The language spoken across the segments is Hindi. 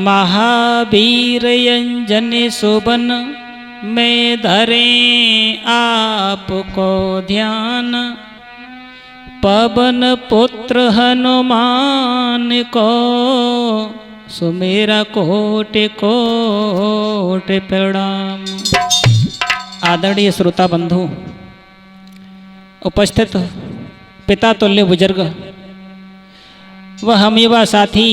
महावीर अंजनी सुबन में धरें आपको ध्यान, पवन पुत्र हनुमान को सुमेरा कोटि कोटि प्रणाम। आदरणीय श्रोता बंधु, उपस्थित पिता तुल्य बुजुर्ग व हम युवा साथी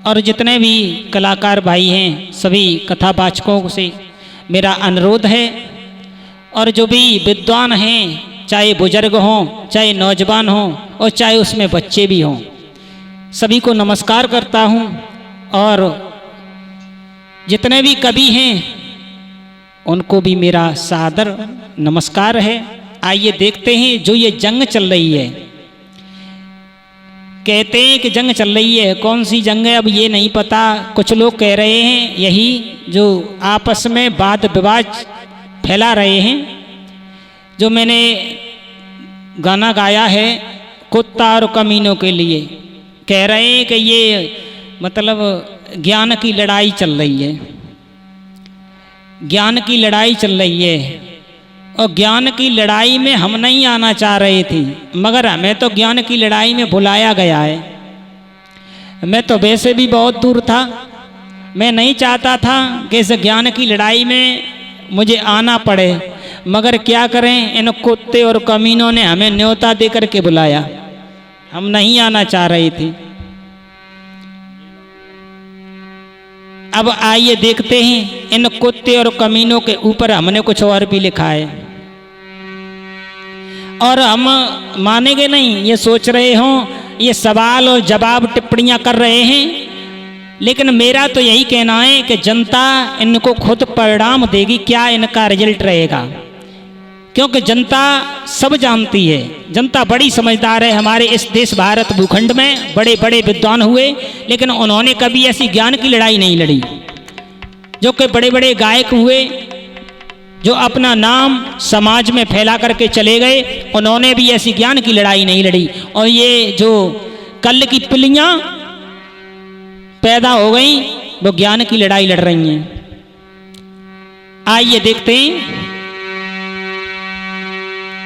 और जितने भी कलाकार भाई हैं, सभी कथावाचकों से मेरा अनुरोध है, और जो भी विद्वान हैं, चाहे बुजुर्ग हों, चाहे नौजवान हों और चाहे उसमें बच्चे भी हों, सभी को नमस्कार करता हूं। और जितने भी कवि हैं उनको भी मेरा सादर नमस्कार है। आइए देखते हैं जो ये जंग चल रही है, कहते हैं कि जंग चल रही है, कौन सी जंग है अब ये नहीं पता। कुछ लोग कह रहे हैं यही जो आपस में वाद विवाद फैला रहे हैं। जो मैंने गाना गाया है कुत्ता और कमीनों के लिए, कह रहे हैं कि ये मतलब ज्ञान की लड़ाई चल रही है, ज्ञान की लड़ाई चल रही है। और ज्ञान की लड़ाई में हम नहीं आना चाह रहे थे, मगर हमें तो ज्ञान की लड़ाई में बुलाया गया है। मैं तो वैसे भी बहुत दूर था, मैं नहीं चाहता था कि इस ज्ञान की लड़ाई में मुझे आना पड़े, मगर क्या करें, इन कुत्ते और कमीनों ने हमें न्योता दे करके बुलाया, हम नहीं आना चाह रहे थे। अब आइए देखते हैं इन कुत्ते और कमीनों के ऊपर हमने कुछ और भी लिखा है। और हम मानेंगे नहीं, ये सोच रहे हों ये सवाल और जवाब टिप्पणियां कर रहे हैं, लेकिन मेरा तो यही कहना है कि जनता इनको खुद परिणाम देगी, क्या इनका रिजल्ट रहेगा। क्योंकि जनता सब जानती है, जनता बड़ी समझदार है। हमारे इस देश भारत भूखंड में बड़े बड़े विद्वान हुए, लेकिन उन्होंने कभी ऐसी ज्ञान की लड़ाई नहीं लड़ी। जो कि बड़े बड़े गायक हुए, जो अपना नाम समाज में फैला करके चले गए, उन्होंने भी ऐसी ज्ञान की लड़ाई नहीं लड़ी। और ये जो कल की पिल्लियां पैदा हो गई, वो ज्ञान की लड़ाई लड़ रही हैं। आइए देखते हैं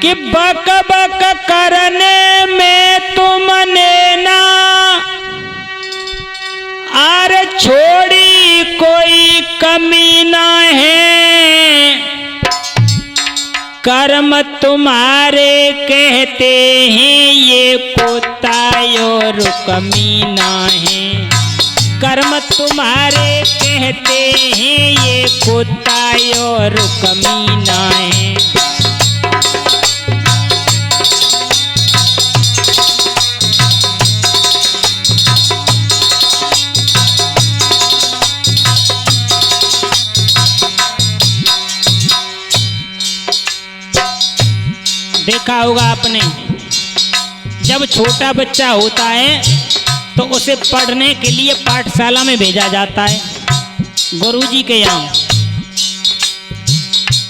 कि बक बक करने में तुमने ना आर छोड़ी कोई कमी ना है, कर्म तुम्हारे कहते हैं ये कुत्ता और कमीना है, कर्म तुम्हारे कहते हैं ये कुत्ता और कमीना है। देखा होगा आपने, जब छोटा बच्चा होता है तो उसे पढ़ने के लिए पाठशाला में भेजा जाता है गुरुजी के यहाँ,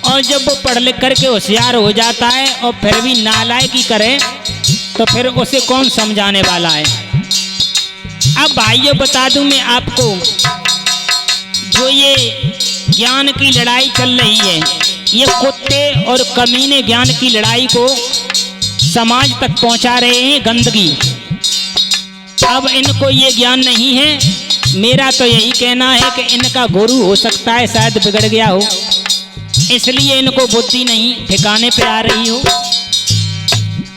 और जब वो पढ़ लिख करके होशियार हो जाता है और फिर भी नालायकी करे तो फिर उसे कौन समझाने वाला है। अब भाइयों बता दूं मैं आपको, जो ये ज्ञान की लड़ाई चल रही है, ये कुत्ते और कमीने ज्ञान की लड़ाई को समाज तक पहुंचा रहे हैं, गंदगी। अब इनको ये ज्ञान नहीं है। मेरा तो यही कहना है कि इनका गुरु हो सकता है शायद बिगड़ गया हो, इसलिए इनको बुद्धि नहीं ठिकाने पे आ रही हो।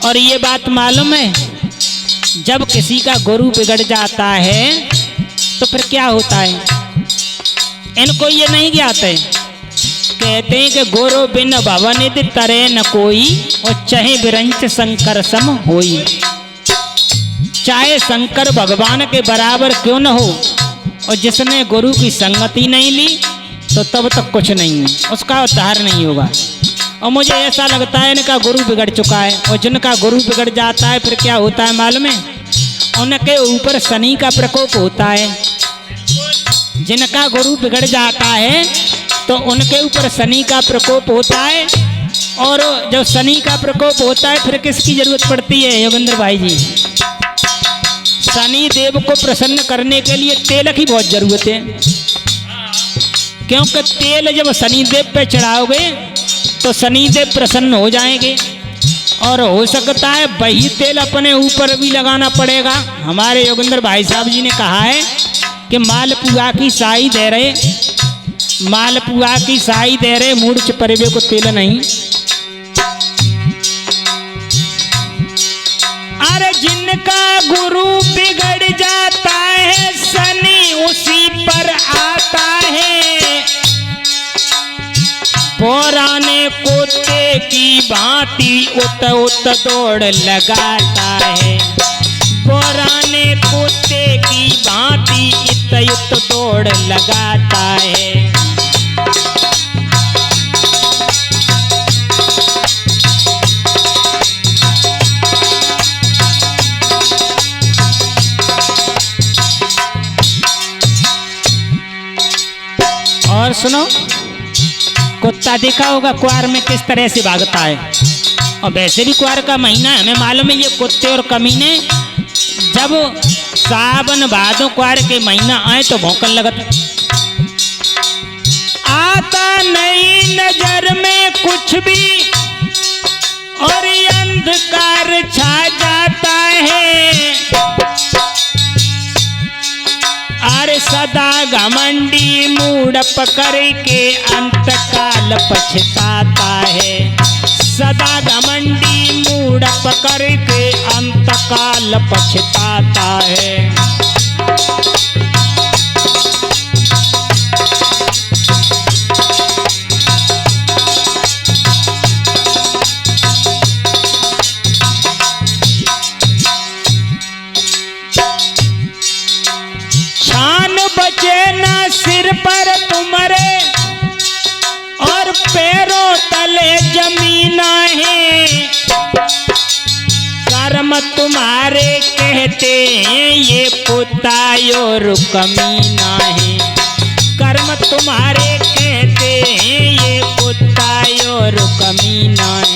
और ये बात मालूम है, जब किसी का गुरु बिगड़ जाता है तो फिर क्या होता है, इनको ये नहीं ज्ञात है। कहते हैं कि गुरु बिन भवनिधि तरे न कोई, और चाहे विरंच शंकर सम होई। चाहे शंकर भगवान के बराबर क्यों न हो, और जिसने गुरु की संगति नहीं ली तो तब तक कुछ नहीं है, उसका उद्धार नहीं होगा। और मुझे ऐसा लगता है इनका गुरु बिगड़ चुका है, और जिनका गुरु बिगड़ जाता है फिर क्या होता है मालूम है, उनके ऊपर शनि का प्रकोप होता है। जिनका गुरु बिगड़ जाता है तो उनके ऊपर शनि का प्रकोप होता है, और जब शनि का प्रकोप होता है फिर किसकी जरूरत पड़ती है योगेंद्र भाई जी? शनि देव को प्रसन्न करने के लिए तेल की बहुत जरूरत है, क्योंकि तेल जब शनि देव पे चढ़ाओगे तो शनि देव प्रसन्न हो जाएंगे। और हो सकता है वही तेल अपने ऊपर भी लगाना पड़ेगा। हमारे योगेंद्र भाई साहब जी ने कहा है कि मालपुआ की साई दे रहे, मालपुआ की साई दे रहे, मूर्छ परिवे को तेल नहीं। अरे जिनका गुरु बिगड़ जाता है शनि उसी पर आता है, पुराने कुत्ते की भांति उत उत दौड़ लगाता है, पुराने कुत्ते की भांति इत उत दौड़ लगाता है। और सुनो, कुत्ता देखा होगा कुआर में किस तरह से भागता है, और वैसे भी कुआर का महीना है, हमें मालूम है ये कुत्ते और कमीने जब सावन भादों कुआर के महीना आए तो भौंकन लगत। आता नहीं नजर में कुछ भी और ये अंधकार छा जाता है, अरे सदा घमंडी मूड पकड़ के अंतकाल पछताता है, सदा घमंडी मूड पकड़ के अंतकाल पछताता है। बचे ना सिर पर तुम्हारे और पैरों तले जमीन है, कर्म तुम्हारे कहते हैं ये पुताई और कमीना है, कर्म तुम्हारे कहते हैं ये पुताई और कमीना है।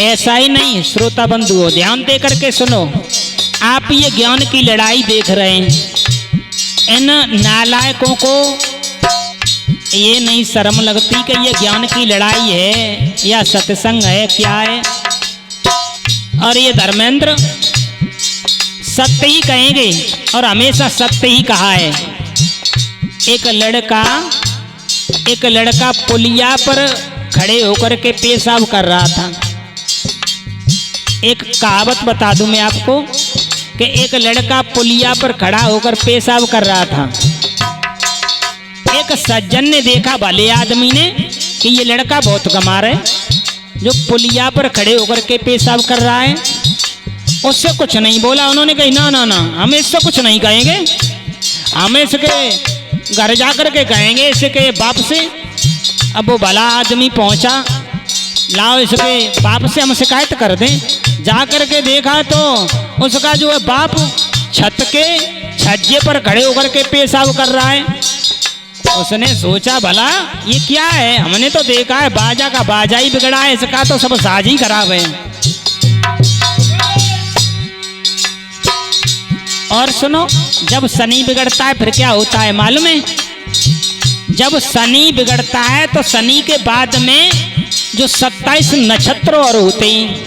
ऐसा ही नहीं, श्रोता बंधुओं ध्यान दे करके सुनो, आप ये ज्ञान की लड़ाई देख रहे हैं, इन नालायकों को ये नहीं शर्म लगती कि ये ज्ञान की लड़ाई है या सत्संग है, क्या है? और ये धर्मेंद्र सत्य ही कहेंगे और हमेशा सत्य ही कहा है। एक लड़का पुलिया पर खड़े होकर के पेशाब कर रहा था। एक कहावत बता दूं मैं आपको कि एक लड़का पुलिया पर खड़ा होकर पेशाब कर रहा था। एक सज्जन ने देखा, भले आदमी ने, कि ये लड़का बहुत कमा रहा है, जो पुलिया पर खड़े होकर के पेशाब कर रहा है। उससे कुछ नहीं बोला। उन्होंने कही ना ना ना, हम इससे कुछ नहीं कहेंगे, हम इसके घर जा कर के कहेंगे इसके बाप से। अब वो भला आदमी पहुंचा, लाओ इसके बाप से हम शिकायत कर दें। जा करके देखा तो उसका जो है बाप छत के छज्जे पर खड़े होकर के पेशाब कर रहा है। उसने सोचा भला ये क्या है, हमने तो देखा है बाजा का बाजा ही बिगड़ा है, इसका तो सब साज ही खराब है। और सुनो, जब शनि बिगड़ता है फिर क्या होता है मालूम है? जब शनि बिगड़ता है तो शनि के बाद में जो 27 नक्षत्र और होते हैं,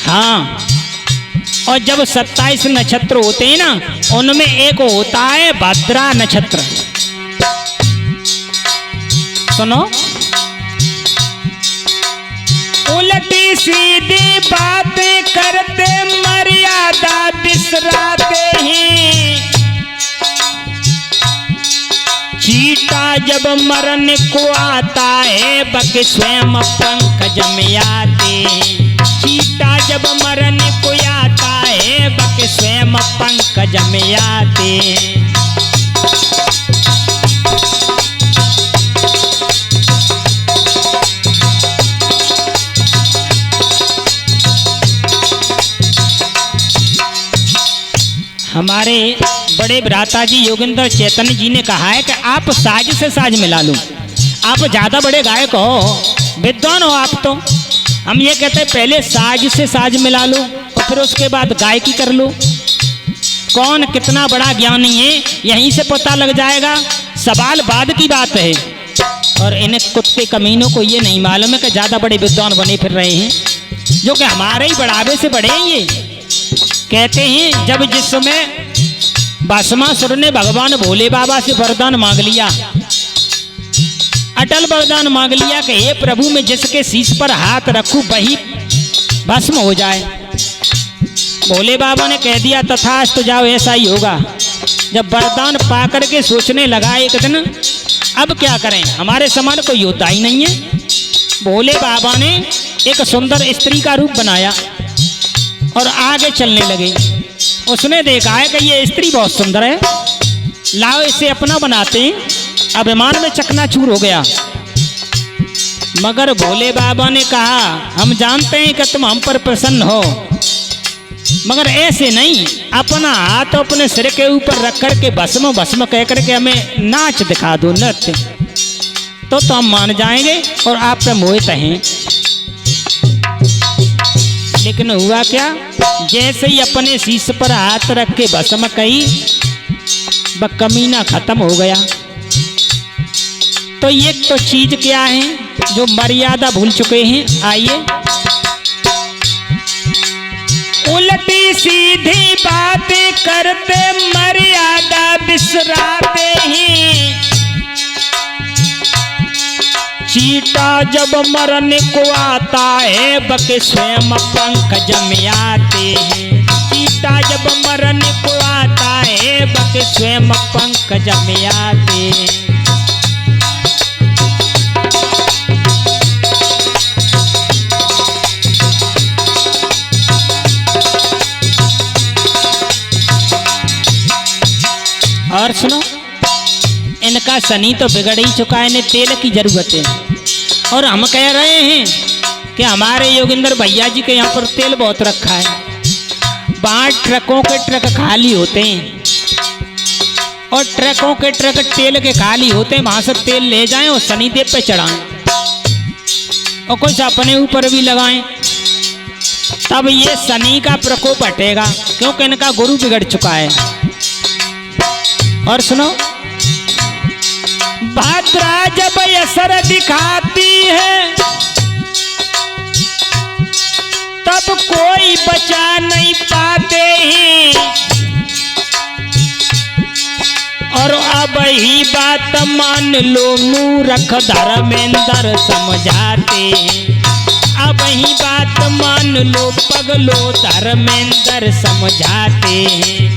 हाँ, और जब 27 नक्षत्र होते हैं ना, उनमें एक होता है भद्रा नक्षत्र। सुनो, उल्टी सीधी बातें करते मर्यादा बिसराते हैं। चीटा जब मरने को आता है बक स्वयं पंकज में आते हैं। चीटा जब मरने को आता है बक स्वयं पंकज में आते हैं। हमारे बड़े भ्राता जी योगेंद्र चैतन्य जी ने कहा है कि आप साज से साज मिला लो। आप ज़्यादा बड़े गायक हो, विद्वान हो आप तो। हम ये कहते हैं पहले साज से साज मिला लो और फिर उसके बाद गायकी कर लो। कौन कितना बड़ा ज्ञानी है यहीं से पता लग जाएगा। सवाल बाद की बात है। और इन कुत्ते कमीनों को ये नहीं मालूम है कि ज़्यादा बड़े विद्वान बने फिर रहे हैं, जो कि हमारे ही बढ़ावे से बढ़े हैं। ये कहते हैं जब जिस समय भस्मासुर ने भगवान भोले बाबा से वरदान मांग लिया, अटल वरदान मांग लिया कि हे प्रभु मैं जिसके शीश पर हाथ रखूं वही भस्म हो जाए। भोले बाबा ने कह दिया तथास्तु, जाओ ऐसा ही होगा। जब वरदान पा करके सोचने लगा एक दिन अब क्या करें, हमारे समान कोई होता ही नहीं है। भोले बाबा ने एक सुंदर स्त्री का रूप बनाया और आगे चलने लगे। उसने देखा है कि ये स्त्री बहुत सुंदर है, लाओ इसे अपना बनाते हैं। अभिमान में चकनाचूर हो गया। मगर भोले बाबा ने कहा हम जानते हैं कि तुम हम पर प्रसन्न हो, मगर ऐसे नहीं, अपना हाथ अपने सिर के ऊपर रख करके भस्म भस्म कह करके हमें नाच दिखा दो, नृत्य, तो हम मान जाएंगे और आप पे मोहित हैं। लेकिन हुआ क्या, जैसे ही अपने शीश पर हाथ रख के भस्म कही वह कमीना खत्म हो गया। तो ये तो चीज क्या है जो मर्यादा भूल चुके हैं। आइए, उल्टी सीधी बातें करते मर्यादा बिसराते हैं। चीटा जब मरने को आता है बके स्वयं पंख जमाते हैं। चीटा जब मरने को आता है बके स्वयं पंख जमाते हैं। और सुनो, इनका शनि तो बिगड़ ही चुका है, इन्हें तेल की जरूरत है। और हम कह रहे हैं कि हमारे योगेंद्र भैया जी के यहाँ पर तेल बहुत रखा है। 5 ट्रकों के ट्रक खाली होते हैं और ट्रकों के ट्रक तेल के खाली होते हैं। वहां से तेल ले जाएं और शनिदेव पे चढ़ाएं और कुछ अपने ऊपर भी लगाएं, तब ये शनि का प्रकोप हटेगा, क्योंकि इनका गुरु बिगड़ चुका है। और सुनो, भाद्रा जब असर दिखाती है तब कोई बचा नहीं पाते हैं। और अब ही बात मान लो मूर्ख धर्मेंद्र समझाते हैं। अब ही बात मान लो पगलो धर्मेंद्र समझाते हैं।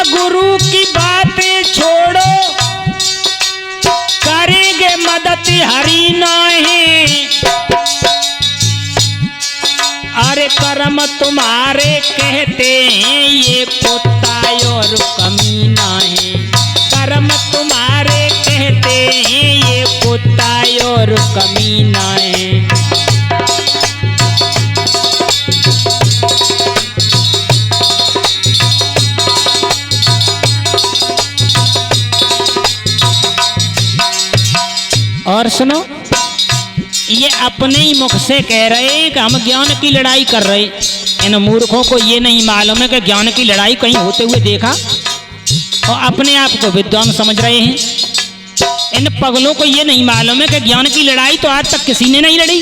गुरु की बातें छोड़ो, करेंगे मदद हरि नहीं। अरे कर्म तुम्हारे कहते हैं ये कुत्ता और कमीना है। कर्म तुम्हारे कहते हैं ये कुत्ता और कमीना है। और सुनो, ये अपने ही मुख से कह रहे हैं कि हम ज्ञान की लड़ाई कर रहे। इन मूर्खों को ये नहीं मालूम है कि ज्ञान की लड़ाई कहीं होते हुए देखा और अपने आप को विद्वान समझ रहे हैं। इन पगलों को ये नहीं मालूम है कि ज्ञान की लड़ाई तो आज तक किसी ने नहीं लड़ी।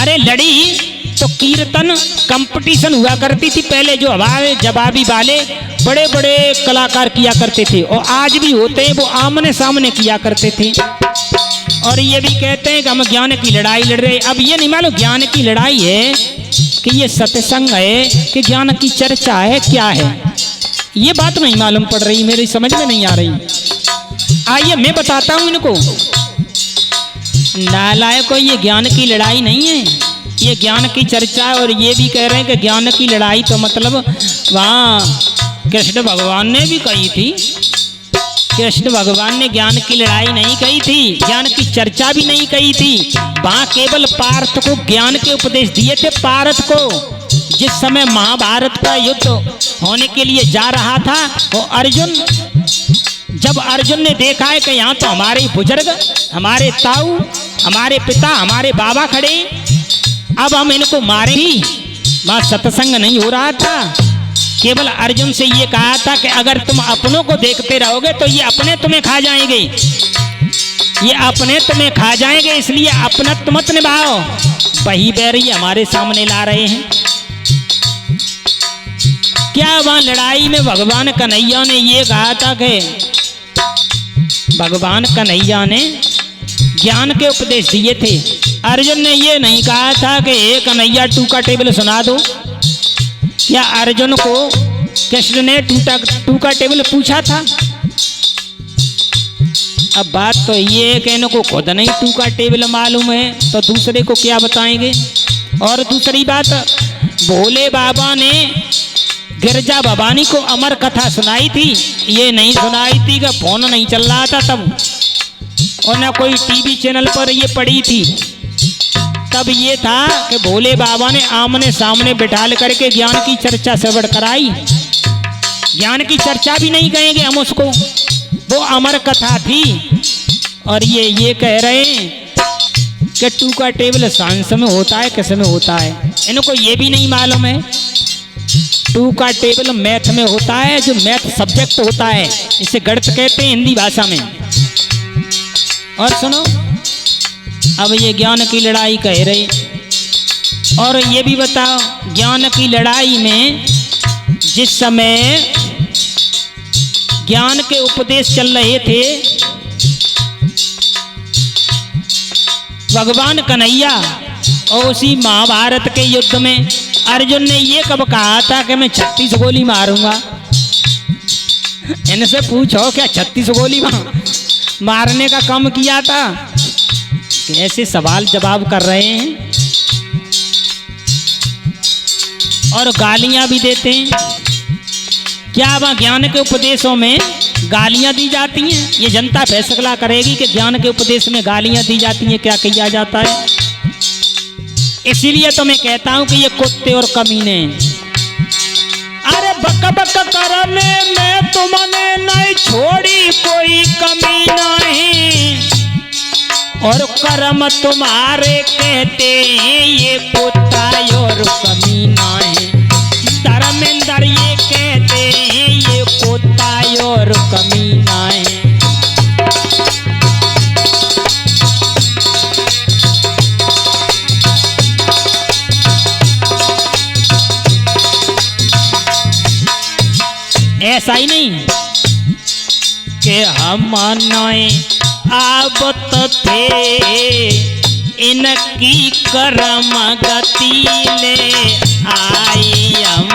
अरे लड़ी तो कीर्तन कंपटीशन हुआ करती थी पहले, जो हमारे जवाबी वाले बड़े बड़े कलाकार किया करते थे और आज भी होते हैं, वो आमने सामने किया करते थे। और ये भी कहते हैं कि हम ज्ञान की लड़ाई लड़ रहे। अब ये नहीं मालूम ज्ञान की लड़ाई है कि ये सत्संग है कि ज्ञान की चर्चा है, क्या है, ये बात नहीं मालूम पड़ रही, मेरी समझ में नहीं आ रही। आइए मैं बताता हूं इनको। नालायकों, ये ज्ञान की लड़ाई नहीं है, ये ज्ञान की चर्चा है। और ये भी कह रहे हैं कि ज्ञान की लड़ाई तो मतलब वहाँ कृष्ण भगवान ने भी कही थी। कृष्ण भगवान ने ज्ञान की लड़ाई नहीं कही थी, ज्ञान की चर्चा भी नहीं कही थी। वहाँ केवल पार्थ को ज्ञान के उपदेश दिए थे। पार्थ को जिस समय महाभारत का युद्ध होने के लिए जा रहा था, वो अर्जुन, जब अर्जुन ने देखा है कि यहाँ तो हमारे बुजुर्ग, हमारे ताऊ, हमारे पिता, हमारे बाबा खड़े, अब हम इनको मारे ही, वहाँ सत्संग नहीं हो रहा था। केवल अर्जुन से ये कहा था कि अगर तुम अपनों को देखते रहोगे तो ये अपने तुम्हें खा जाएंगे, ये अपने तुम्हें खा जाएंगे, इसलिए अपनत्व मत निभाओ। वही बैरी हमारे सामने ला रहे हैं। क्या वहां लड़ाई में भगवान कन्हैया ने ये कहा था कि भगवान कन्हैया ने ज्ञान के उपदेश दिए थे। अर्जुन ने ये नहीं कहा था कि हे कन्हैया टू का टेबल सुना दो। क्या अर्जुन को कृष्ण ने टू का टेबल पूछा था? अब बात तो ये है कि इनको खुद नहीं टू का टेबल मालूम है तो दूसरे को क्या बताएंगे। और दूसरी बात, भोले बाबा ने गिरजा भवानी को अमर कथा सुनाई थी, ये नहीं सुनाई थी कि फोन नहीं चल रहा था तब, और न कोई टीवी चैनल पर ये पड़ी थी। तब ये था कि भोले बाबा ने आमने सामने बिठाल करके ज्ञान की चर्चा श्रवण कराई। ज्ञान की चर्चा भी नहीं कहेंगे हम उसको, वो अमर कथा थी। और ये कह रहे हैं कि टू का टेबल साइंस में होता है, किस में होता है, इनको ये भी नहीं मालूम है। टू का टेबल मैथ में होता है, जो मैथ सब्जेक्ट होता है, इसे गणित कहते हैं हिंदी भाषा में। और सुनो, अब ये ज्ञान की लड़ाई कह रहे, और ये भी बताओ, ज्ञान की लड़ाई में जिस समय ज्ञान के उपदेश चल रहे थे, भगवान कन्हैया और उसी महाभारत के युद्ध में अर्जुन ने ये कब कहा था कि मैं 36 गोली मारूंगा? इनसे पूछो क्या 36 गोली मारने का काम किया था? कैसे सवाल जवाब कर रहे हैं और गालियां भी देते हैं। क्या वह ज्ञान के उपदेशों में गालियां दी जाती हैं? ये जनता फैसला करेगी कि ज्ञान के उपदेश में गालियां दी जाती हैं, क्या किया जाता है। इसीलिए तो मैं कहता हूं कि ये कुत्ते और कमीने। अरे बक बक करने में तुमने नहीं छोड़ी कोई कमी नहीं, और कर्म तुम्हारे कहते हैं ये कुत्ता और कमीना है। धर्मेंद्र ये कहते हैं ये कुत्ता और कमीना है। ऐसा ही नहीं कि हम नए आबत थे, इनकी कर्म गति ले आई हम